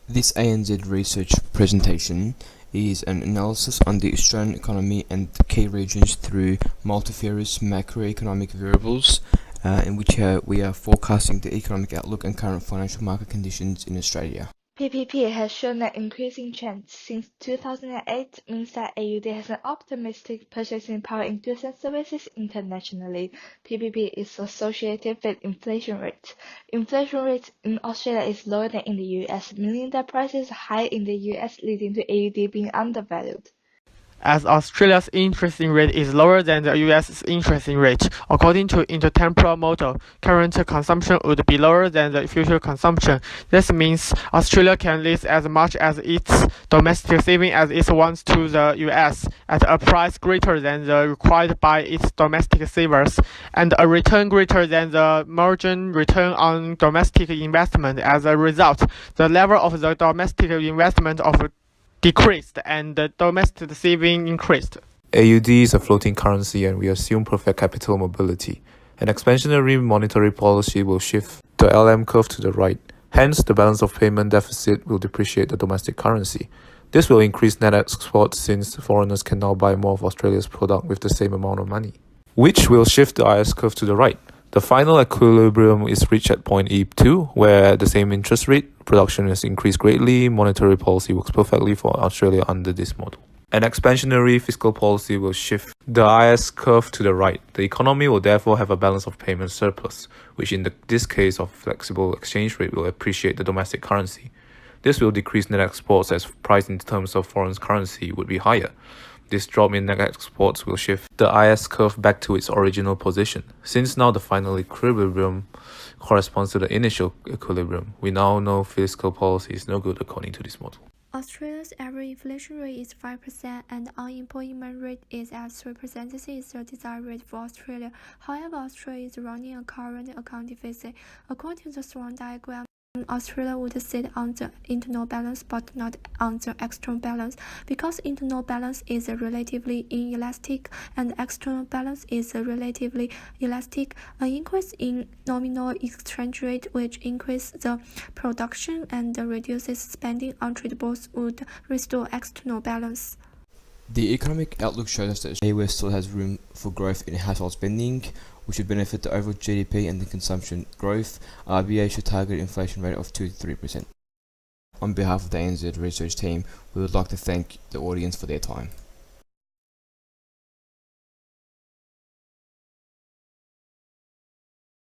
This ANZ research presentation is an analysis on the Australian economy and the key regions through multifarious macroeconomic variables, in which we are forecasting the economic outlook and current financial market conditions in Australia. PPP has shown an increasing trend since 2008, means that AUD has an optimistic purchasing power in goods and services internationally. PPP is associated with inflation rate. Inflation rate in Australia is lower than in the US, meaning that prices are high in the US, leading to AUD being undervalued. As Australia's interest rate is lower than the US's interest rate, according to intertemporal model, current consumption would be lower than the future consumption. This means Australia can lease as much as its domestic saving as it wants to the US at a price greater than the required by its domestic savers, and a return greater than the margin return on domestic investment. As a result, the level of the domestic investment of decreased and the domestic saving increased. AUD is a floating currency and we assume perfect capital mobility. An expansionary monetary policy will shift the LM curve to the right. Hence, the balance of payment deficit will depreciate the domestic currency. This will increase net exports since foreigners can now buy more of Australia's product with the same amount of money, which will shift the IS curve to the right. The final equilibrium is reached at point E2, where at the same interest rate, production has increased greatly. Monetary policy works perfectly for Australia under this model. An expansionary fiscal policy will shift the IS curve to the right. The economy will therefore have a balance of payment surplus, which in this case of flexible exchange rate will appreciate the domestic currency. This will decrease net exports as price in terms of foreign currency would be higher. This drop in net exports will shift the IS curve back to its original position. Since now the final equilibrium corresponds to the initial equilibrium, we now know fiscal policy is no good according to this model. Australia's average inflation rate is 5% and unemployment rate is at 3%. This is the desired rate for Australia. However, Australia is running a current account deficit. According to the Swan diagram, Australia would sit on the internal balance but not on the external balance, because internal balance is relatively inelastic and external balance is relatively elastic. An increase in nominal exchange rate, which increases the production and reduces spending on tradables, would restore external balance. The economic outlook shows us that Australia still has room for growth in household spending, which would benefit the overall GDP and the consumption growth. RBA should target an inflation rate of 2 to 3%. On behalf of the ANZ research team, we would like to thank the audience for their time.